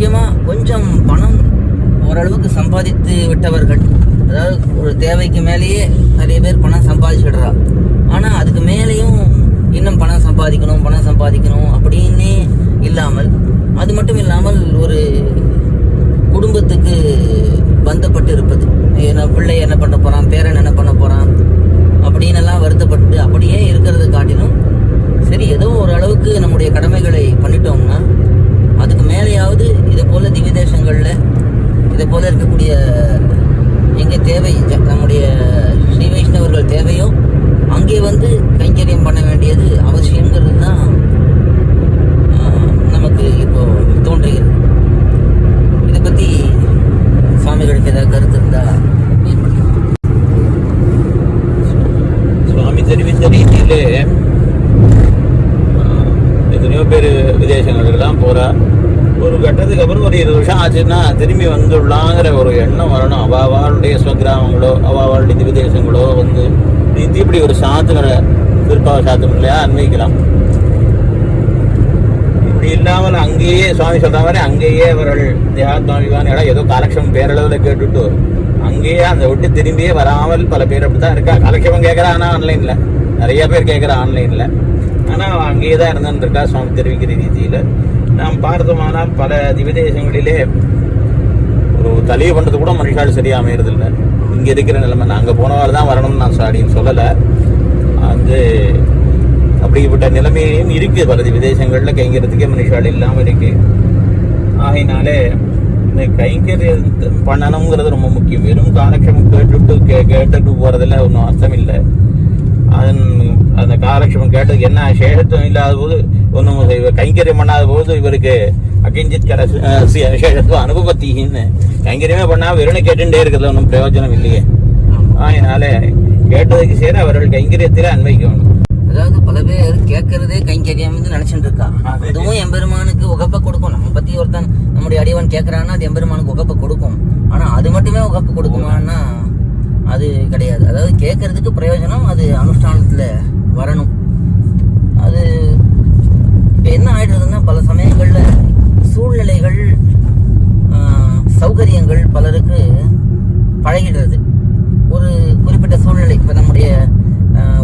முக்கியமாக கொஞ்சம் பணம் ஓரளவுக்கு சம்பாதித்து விட்டவர்கள், அதாவது ஒரு தேவைக்கு மேலேயே நிறைய பேர் பணம் சம்பாதிச்சிடுறா. ஆனால் அதுக்கு மேலேயும் இன்னும் பணம் சம்பாதிக்கணும் அப்படின்னே இல்லாமல், அது மட்டும் இல்லாமல் ஒரு குடும்பத்துக்கு பந்தப்பட்டு இருப்பது, பிள்ளை என்ன பண்ண போகிறான், பேரன் என்ன பண்ண போகிறான் அப்படின்னு எல்லாம் வருத்தப்பட்டு அப்படியே இருக்கிறத காட்டிலும் சரி ஏதோ ஒரு அளவுக்கு நம்முடைய கடமைகளை பண்ணிட்டோம்னா அதுக்கு மேலேயாவது இதை போல திவ்ய தேசங்களில் இதை போல இருக்கக்கூடிய எங்கே தேவை நம்முடைய ஸ்ரீ வைஷ்ணவர்கள் தேவையோ அங்கே வந்து கைங்கரியம் பண்ண வேண்டியது அவசியங்கிறது தான் நமக்கு இப்போ தோன்றுகிறது. இதை பற்றி சுவாமிகளுக்கு ஏதாவது கருத்து இருந்தா சுவாமி தெரிவித்த ரீதியிலே எத்தனையோ பேர் விதேசங்களுக்கெல்லாம் போகிறா. ஒரு கட்டத்துக்கு அப்புறம் ஒரு 20 வருஷம் ஆச்சுன்னா திரும்பி வந்துடலாங்கிற ஒரு எண்ணம் வரணும். அவாவாளுடைய ஸ்வகிராமங்களோ அவாவாளுடைய விதேசங்களோ வந்து இப்படி ஒரு சாத்துங்கிற திருப்பாவ சாத்தம் இல்லையா அன்வைக்கலாம். இப்படி இல்லாமல் அங்கேயே சுவாமி சொல்ற மாதிரி அங்கேயே அவர்கள் தேகாத்மாவிவான இடம் ஏதோ காலக்ஷம் பேரளவில் கேட்டுட்டு அங்கேயே அந்த விட்டு திரும்பியே வராமல் பல பேர் அப்படித்தான் இருக்கா. காலக்ஷேபம் கேட்குறா, ஆனால் ஆன்லைனில் நிறைய பேர் கேட்குறா ஆன்லைனில். ஆனால் அங்கேயே தான் இருந்தான்னு இருக்கா சுவாமி தெரிவிக்கிற ரீதியில். நாம் பார்த்தோமானால் பல திவ்யதேசங்களிலே ஒரு தலையை பண்ணுறது கூட மனுஷால் சரியாக அமையறதில்லை. இங்கே இருக்கிற நிலைமை அங்கே போனவாறு தான் வரணும்னு நான் சாடின்னு சொல்லலை. அது அப்படிப்பட்ட நிலைமையும் இருக்குது பல விதேசங்களில். கைங்கிறதுக்கே மனுஷால் இல்லாமல் இருக்குது. ஆகையினாலே இந்த கைங்கரியம் பண்ணணுங்கிறது ரொம்ப முக்கியம். வெறும் காலக்ஷேபம் கேட்டுட்டு போகிறதுல ஒன்றும் அர்த்தம் இல்லை. அந்த காலக்ஷேபம் கேட்டதுக்கு என்ன சேஷத்துவம் இல்லாத போது ஒன்றும் கைங்கரியம் பண்ணாத போது இவருக்கு அகிஞ்சித் சேஷத்துவம் அனுபவத்தின்னு கைங்கரியமே பண்ணால் வெறும் கேட்டுட்டே இருக்கிறது ஒன்றும் பிரயோஜனம் இல்லையே. அதனால கேட்டதுக்கு சேர அவர்கள் கைங்கரியத்தில் அன்வைக்கணும். அதாவது பல பேர் கேட்கறதே கைங்கரியம் நினைச்சுட்டு இருக்கா. அதுவும் எம்பெருமானுக்கு உகப்ப கொடுக்கும். நம்ம பத்தி ஒருத்தன் நம்முடைய அடியவன் கேட்கறான்னா அது எம்பெருமானுக்கு உகப்ப கொடுக்கும். ஆனா அது மட்டுமே உகப்ப கொடுக்குமான்னா அது கிடையாது. அதாவது கேட்கறதுக்கு பிரயோஜனம் அது அனுஷ்டானத்துல வரணும். அது இப்ப என்ன ஆயிடுறதுன்னா பல சமயங்கள்ல சூழ்நிலைகள் சௌகரியங்கள் பலருக்கு பழகிடுறது. ஒரு குறிப்பிட்ட சூழ்நிலை இப்ப நம்முடைய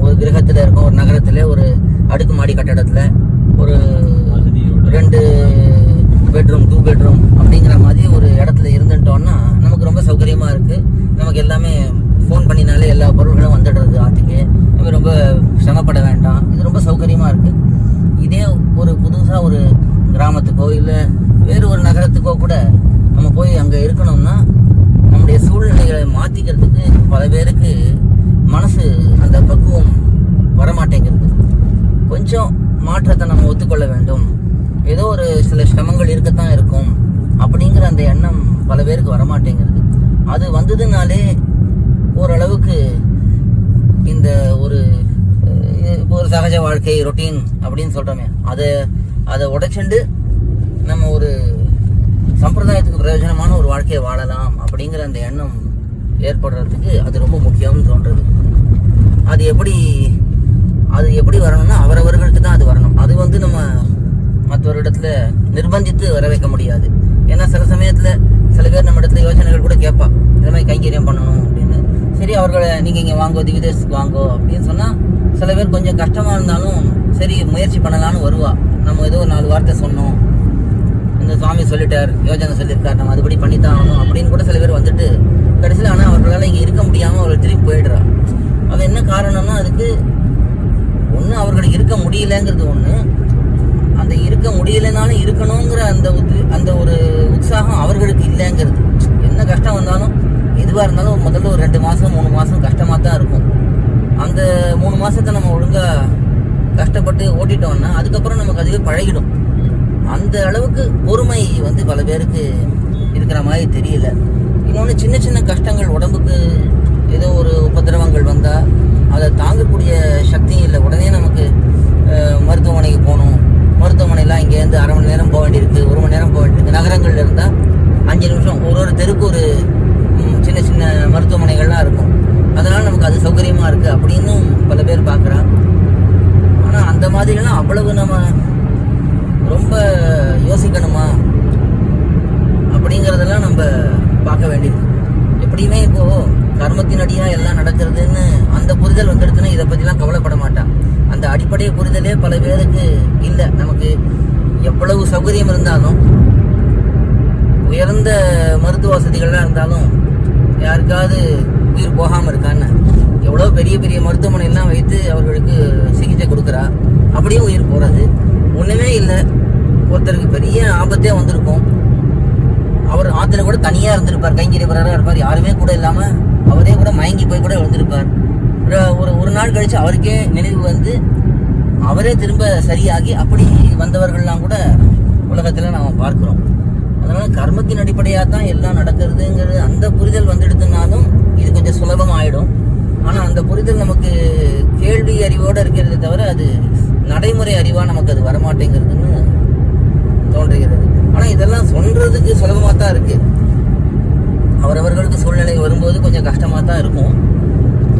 ஒரு கிரகத்துல இருக்கும், ஒரு நகரத்துல ஒரு அடுக்குமாடி கட்டடத்துல ஒரு 2 பெட்ரூம் 2 பெட்ரூம் அப்படிங்கிற மாதிரி ஒரு இடத்துல இருந்துட்டோம்னா நமக்கு ரொம்ப சௌகரியமா இருக்கு. நமக்கு எல்லாமே ஃபோன் பண்ணினாலே எல்லா பொருள்களும் வந்துடுறது ஆற்றுக்கு. நம்ம ரொம்ப சிரமப்பட வேண்டாம். இது ரொம்ப சௌகரியமா இருக்கு. இதே ஒரு புதுசாக ஒரு கிராமத்துக்கோ இல்லை வேறு ஒரு நகரத்துக்கோ கூட நம்ம போய் அங்கே இருக்கணும்னா நம்முடைய சூழ்நிலைகளை மாற்றிக்கிறதுக்கு பல பேருக்கு மனசு அந்த பக்குவம் வரமாட்டேங்கிறது. கொஞ்சம் மாற்றத்தை நம்ம ஒத்துக்கொள்ள வேண்டும். ஏதோ ஒரு சில சிரமங்கள் இருக்கத்தான் இருக்கும் அப்படிங்கிற அந்த எண்ணம் பல பேருக்கு வரமாட்டேங்கிறது. அது வந்ததுனாலே ஓரளவுக்கு இந்த ஒரு சகஜ வாழ்க்கை ரொட்டீன் அப்படின்னு சொல்கிறோமே அதை உடைச்சுண்டு நம்ம ஒரு சம்பிரதாயத்துக்கு பிரயோஜனமான ஒரு வாழ்க்கையை வாழலாம் அப்படிங்கிற அந்த எண்ணம் ஏற்படுறதுக்கு அது ரொம்ப முக்கியம்னு தோன்றுறது. அது எப்படி வரணும்னா அவரவர்களுக்கு தான் அது வரணும். அது வந்து நம்ம மற்றவரிடத்துல நிர்பந்தித்து வர வைக்க முடியாது. ஏன்னா சில சமயத்தில் சில பேர் நம்ம இடத்துல யோசனைகள் கூட கேட்பா, இந்த மாதிரி கைங்கரியம் பண்ணணும் அப்படின்னு. சரி அவர்களை நீங்கள் இங்கே வாங்கோ, திவ்யதேசத்துக்கு வாங்கோ அப்படின்னு சொன்னால் சில பேர் கொஞ்சம் கஷ்டமாக இருந்தாலும் சரி முயற்சி பண்ணலான்னு வருவா. நம்ம ஏதோ 4 வார்த்தை சொன்னோம், இந்த சுவாமி சொல்லிட்டார், யோஜனை சொல்லியிருக்கார், நம்ம அதுபடி பண்ணித்தான் ஆகணும் அப்படின்னு கூட சில பேர் வந்துட்டு கடைசியில் ஆனால் அவர்களால் இங்கே இருக்க முடியாமல் அவர்கள் திரும்பி போயிடுறா. அது என்ன காரணம்னா அதுக்கு ஒன்று அவர்களுக்கு இருக்க முடியலங்கிறது ஒன்று, அந்த இருக்க முடியலைனாலும் இருக்கணுங்கிற அந்த ஒரு உற்சாகம் அவர்களுக்கு இல்லைங்கிறது. என்ன கஷ்டம் வந்தாலும் எதுவாக இருந்தாலும் முதல்ல ஒரு 2 மாதம் 3 மாதம் கஷ்டமாக தான் இருக்கும். அந்த 3 மாதத்தை நம்ம ஒழுங்காக கஷ்டப்பட்டு ஓட்டிட்டோம்னா அதுக்கப்புறம் நமக்கு அதுவே பழகிடும். அந்த அளவுக்கு பொறுமை வந்து பல பேருக்கு இருக்கிற மாதிரி தெரியல. இன்னொன்று சின்ன சின்ன கஷ்டங்கள் உடம்புக்கு ஏதோ ஒரு உபதிரவங்கள் வந்தால் அதை தாங்கக்கூடிய சக்தியும் இல்லை. உடனே நமக்கு மருத்துவமனைக்கு போகணும், மருத்துவமனைலாம் இங்கேருந்து 1/2 மணி நேரம் போக வேண்டியிருக்கு, 1 மணி நேரம் போக வேண்டியிருக்கு. நகரங்களில் இருந்தால் 5 நிமிஷம் ஒரு தெருக்கு ஒரு சின்ன சின்ன மருத்துவமனைகள்லாம் இருக்கும். அதனால் நமக்கு அது சௌகரியமாக இருக்குது அப்படின்னு பல பேர் பார்க்குறான். ஆனால் அந்த மாதிரிலாம் அவ்வளவு நம்ம ரொம்ப யோசிக்கணுமா கர்மத்தினடியா எல்லாம் நடக்கிறதுன்னு அந்த புரிதல் வந்துடுதுன்னா இதை பற்றிலாம் கவலைப்பட மாட்டான். அந்த அடிப்படை புரிதலே பல பேருக்கு இல்லை. நமக்கு எவ்வளவு சௌகரியம் இருந்தாலும், உயர்ந்த மருத்துவ வசதிகள்லாம் இருந்தாலும் யாருக்காவது உயிர் போகாமல் இருக்கான்னு எவ்வளோ பெரிய பெரிய மருத்துவமனையெல்லாம் வைத்து அவர்களுக்கு சிகிச்சை கொடுக்குறா, அப்படியே உயிர் போகிறது. ஒன்றுமே இல்லை, ஒருத்தருக்கு பெரிய ஆபத்தே வந்திருக்கும், அவர் ஆற்றுல கூட தனியாக இருந்திருப்பார், கைங்கரியவராக இருப்பார், யாருமே கூட இல்லாமல் அவரே கூட மயங்கி போய் கூட விழுந்திருப்பார். ஒரு நாள் கழித்து அவருக்கே நினைவு வந்து அவரே திரும்ப சரியாகி அப்படி வந்தவர்கள்லாம் கூட உலகத்தில் நாம் பார்க்குறோம். அதனால் கர்மத்தின் அடிப்படையாக தான் எல்லாம் நடக்கிறதுங்கிறது அந்த புரிதல் வந்துடுதுனாலும் இது கொஞ்சம் சுலபமாயிடும். ஆனால் அந்த புரிதல் நமக்கு கேள்வி அறிவோடு இருக்கிறது தவிர அது நடைமுறை அறிவாக நமக்கு அது வரமாட்டேங்கிறதுன்னு தோன்றுகிறது. ஆனால் இதெல்லாம் சொல்கிறதுக்கு சுலபமாக தான் இருக்குது. அவரவர்களுக்கு சூழ்நிலை வரும்போது கொஞ்சம் கஷ்டமாக தான் இருக்கும்.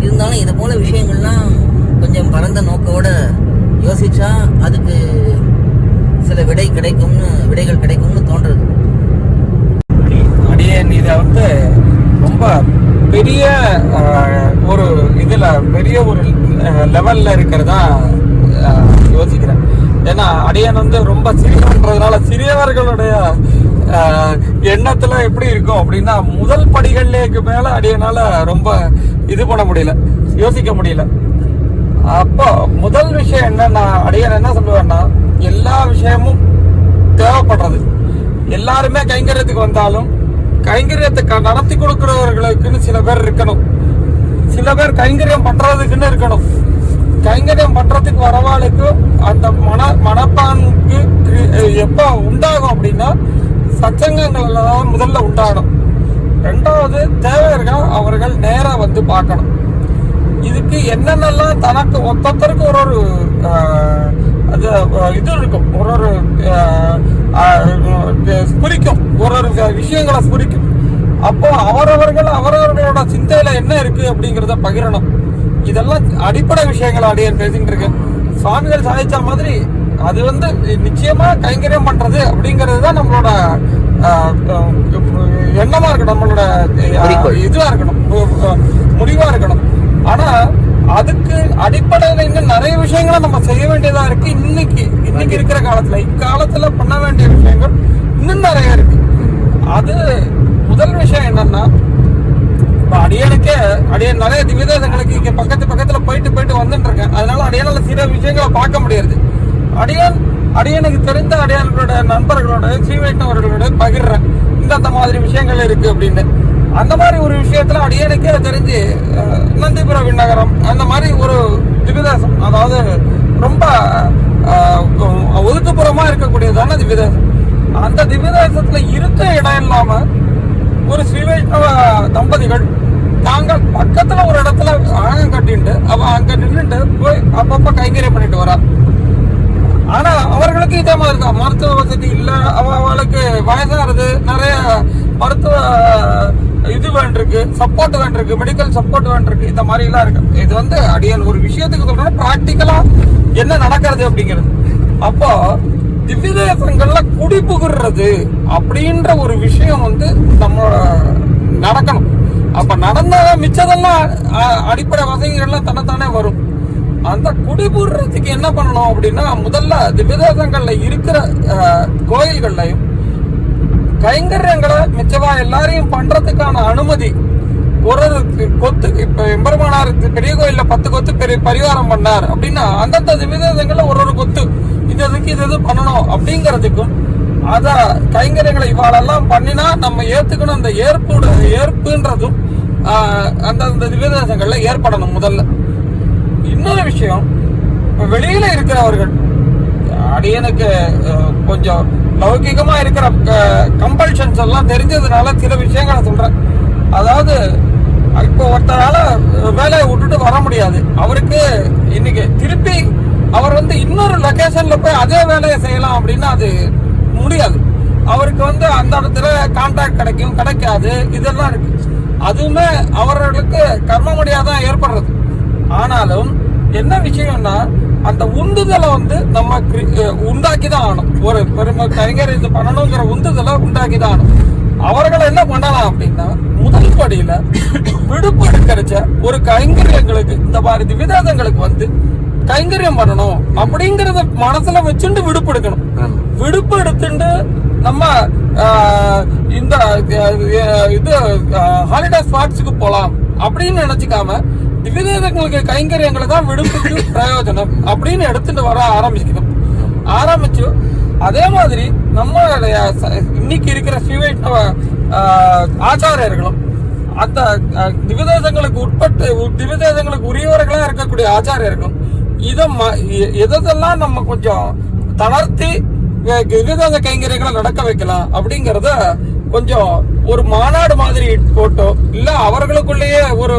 இருந்தாலும் இது போல விஷயங்கள்லாம் கொஞ்சம் பரந்த நோக்கோட யோசிச்சா அதுக்கு சில விடைகள் கிடைக்கும்னு தோன்றுறது. அடியேன் இதை வந்து ரொம்ப பெரிய ஒரு இதுல பெரிய ஒரு லெவல்ல இருக்கிறதா யோசிக்கிறேன். ஏன்னா அடியன் வந்து ரொம்ப சிறியவன்றதுனால சிறியவர்களுடைய எண்ணத்துல எப்படி இருக்கும் அப்படின்னா, முதல் படிகளுக்கு மேல அடியனால ரொம்ப இது பண்ண முடியல, யோசிக்க முடியல. அப்போ முதல் விஷயம் என்னன்னா, அடியன் என்ன சொல்லுவேன்னா, எல்லா விஷயமும் தேவைப்படுறது. எல்லாருமே கைங்கரியத்துக்கு வந்தாலும் கைங்கரியத்தை நடத்தி கொடுக்கிறவர்களுக்குன்னு சில பேர் இருக்கணும், சில பேர் கைங்கரியம் பண்றதுக்குன்னு இருக்கணும். கைங்கரியம் பண்றதுக்கு வரவாளுக்கு அந்த மனப்பான்கு எப்ப உண்டாகும் அப்படின்னா சச்சங்கங்கள்ல தான் முதல்ல உண்டாகணும். ரெண்டாவது தேவையர்கள் அவர்கள் நேரா வந்து பார்க்கணும். இதுக்கு என்னென்னலாம் தனக்கு ஒத்தொத்தருக்கு ஒரு அது இது இருக்கும், ஒரு ஸ்புரிக்கும், ஒரு விஷயங்களை ஸ்புரிக்கும். அப்போ அவரவர்களோட சிந்தையில என்ன இருக்கு அப்படிங்கிறத பகிரணும். இதெல்லாம் அடிப்படை விஷயங்கள் அடியேன் பேசிட்டு இருக்கேன். சுவாமிகள் சாதிச்ச மாதிரி அது வந்து நிச்சயமா கைங்கரியம் பண்றது அப்படிங்கிறது தான் நம்மளோட எண்ணமா இருக்கணும், நம்மளோட இதுவா இருக்கணும், முடிவா இருக்கணும். ஆனா அதுக்கு அடிப்படையில இன்னும் நிறைய விஷயங்களை நம்ம செய்ய வேண்டியதா இருக்கு. இன்னைக்கு இருக்கிற காலத்துல, இக்காலத்துல பண்ண வேண்டிய விஷயங்கள் இன்னும் நிறைய இருக்கு. அது முதல் விஷயம் என்னன்னா, அடியன் நிறைய திவ்யதேசங்களுக்கு இங்க பக்கத்துல போயிட்டு வந்துட்டு இருக்கேன். அதனால அடியனால சில விஷயங்களை பார்க்க முடியாது. அடியனுக்கு தெரிந்த அடியாளர்களோட நண்பர்களோட ஸ்ரீ வைஷ்ணவர்களோட பகிர்றேன், இந்த மாதிரி விஷயங்கள் இருக்கு அப்படின்னு. அந்த மாதிரி ஒரு விஷயத்துல அடியனுக்கே தெரிஞ்சு நந்திபுர விண்ணகரம் அந்த மாதிரி ஒரு திவ்யதேசம், அதாவது ரொம்ப ஒதுக்குப்புறமா இருக்கக்கூடியதான திவ்யதேசம். அந்த திவ்யதேசத்துல இருக்க இடம் இல்லாம ஒரு ஸ்ரீ வைஷ்ணவ தம்பதிகள் தாங்கள் பக்கத்துல ஒரு இடத்துல ஆகம் கட்டிட்டு அங்க நின்றுட்டு போய் அப்பப்ப கைங்கரியம் பண்ணிட்டு வரா. ஆனா அவர்களுக்கு இதே மாதிரி தான், மருத்துவ வசதி இல்ல, அவளுக்கு வயசானது, நிறைய மருத்துவ இது வேண்டிருக்கு, சப்போர்ட் வேண்டிருக்கு, மெடிக்கல் சப்போர்ட் வேண்டிருக்கு, இந்த மாதிரி எல்லாம் இருக்கு. இது வந்து அடியன் ஒரு விஷயத்துக்கு சொல்றேன், பிராக்டிக்கலா என்ன நடக்கிறது அப்படிங்கிறது. அப்போ திவ்யதேசங்கள்ல குடிபுகுறது அப்படின்ற ஒரு விஷயம் வந்து நம்மளோட நடக்கணும். அப்ப நடந்தாதான் மிச்சதெல்லாம் அடிப்படை வசதிகள்லாம் தன்னைத்தானே வரும். அந்த குடிபுறதுக்கு என்ன பண்ணணும் அப்படின்னா, முதல்ல திவ்யதேசங்கள்ல இருக்கிற கோயில்கள்லையும் கைங்கரியங்களை மிச்சமா எல்லாரையும் பண்றதுக்கான அனுமதி ஒரு கொத்து. இப்ப எம்பெருமானார் பெரிய கோயில்ல 10 கொத்து பெரிய பரிவாரம் பண்ணார் அப்படின்னா அந்தந்த திவ்யதேசங்கள்ல ஒரு கொத்து இது பண்ணணும் அப்படிங்கிறதுக்கும், அத கைங்கரியங்களை இவாளெல்லாம் பண்ணினா நம்ம ஏத்துக்கணும், அந்த ஏற்புன்றதும் அந்த திவ்யதேசங்கள்ல ஏற்படணும் முதல்ல. இன்னொரு விஷயம், வெளியில இருக்கிறவர்கள் அடியனுக்கு கொஞ்சம் லௌகிகமா இருக்கிற கம்பல்ஷன்ஸ் எல்லாம் தெரிஞ்சதுனால சில விஷயங்களை சொல்றேன். அதாவது இப்போ ஒருத்தரால வேலையை விட்டுட்டு வர முடியாது, அவருக்கு இன்னைக்கு திருப்பி அவர் வந்து இன்னொரு லொகேஷன்ல போய் அதே வேலையை செய்யலாம் அப்படின்னா அது முடியாது. அவருக்கு வந்து அந்த இடத்துல கான்ட்ராக்ட் கிடைக்காது, இதெல்லாம் இருக்கு. அதுவுமே அவர்களுக்கு கர்ம முடியாதான் ஏற்படுறது. ஆனாலும் என்ன விஷயம்னா, அந்த உந்துதலை வந்து நம்ம உண்டாக்கிதான் ஆகணும். ஒரு பெருமை கைங்கரியத்தை பண்ணணுங்கிற உந்துதலை உண்டாக்கிதான் ஆகணும். அவர்களை என்ன பண்ணலாம் அப்படின்னா, முதல் அடிப்படையில விடுப்பு எடுக்கிறச்ச ஒரு கைங்கரியங்களுக்கு இந்த மாதிரி திவ்யதேசங்களுக்கு வந்து கைங்கரியம் பண்ணணும் அப்படிங்கறத மனசுல வச்சுட்டு விடுப்பு எடுக்கணும். விடுப்பு எடுத்துட்டு நம்ம இந்த இது ஹாலிடே ஸ்பாட்ஸுக்கு போலாம் அப்படின்னு நினைச்சுக்காம திவ்யதேசங்களுக்கு கைங்கரியங்களை தான் விடுப்புக்கு பிரயோஜனம் அப்படின்னு எடுத்துட்டு வர ஆரம்பிச்சு அதே மாதிரி நம்ம இன்னைக்கு இருக்கிற ஸ்ரீ வைஷ்ணவ ஆச்சாரியர்களும் அந்த திவ்யதேசங்களுக்கு திவ்யதேசங்களுக்கு உரியவர்களா இருக்கக்கூடிய ஆச்சாரியர்களும் இதெல்லாம் நம்ம கொஞ்சம் தளர்த்தி திவ்யதேச கைங்கரியங்களை நடக்க வைக்கலாம் அப்படிங்கறத கொஞ்சம் ஒரு மாநாடு மாதிரி போட்டோ இல்ல அவர்களுக்குள்ளேயே ஒரு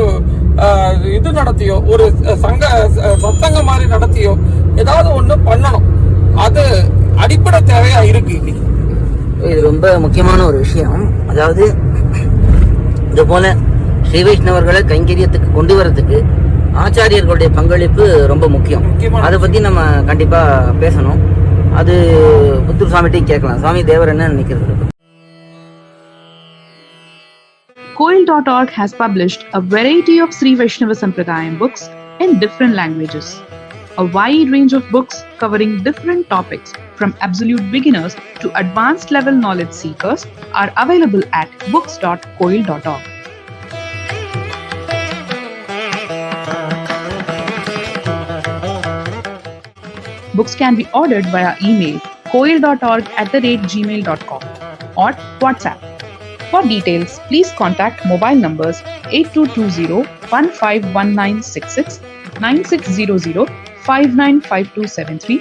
இது நடத்தியோ ஒரு சத்சங்க மாதிரி நடத்தியோ ஏதாவது ஒண்ணு பண்ணணும். அது அடிப்படை தேவையா இருக்கு. இது ரொம்ப முக்கியமான ஒரு விஷயம். அதாவது இது போல ஸ்ரீ வைஷ்ணவர்களை கைங்கரியத்துக்கு கொண்டு வரதுக்கு ஆச்சாரியர்களுடைய பங்களிப்பு ரொம்ப முக்கியம். அதை பத்தி நம்ம கண்டிப்பா பேசணும். அது புத்தூர் சுவாமிகிட்டையும் கேட்கலாம். சுவாமி தேவர் என்ன நினைக்கிறது? Koil.org has published a variety of Sri Vaishnava Sampradayam books in different languages. A wide range of books covering different topics from absolute beginners to advanced level knowledge seekers are available at books.koil.org. Books can be ordered via email koil.org@gmail.com or WhatsApp. For details, please contact mobile numbers 8220-151966, 9600-595273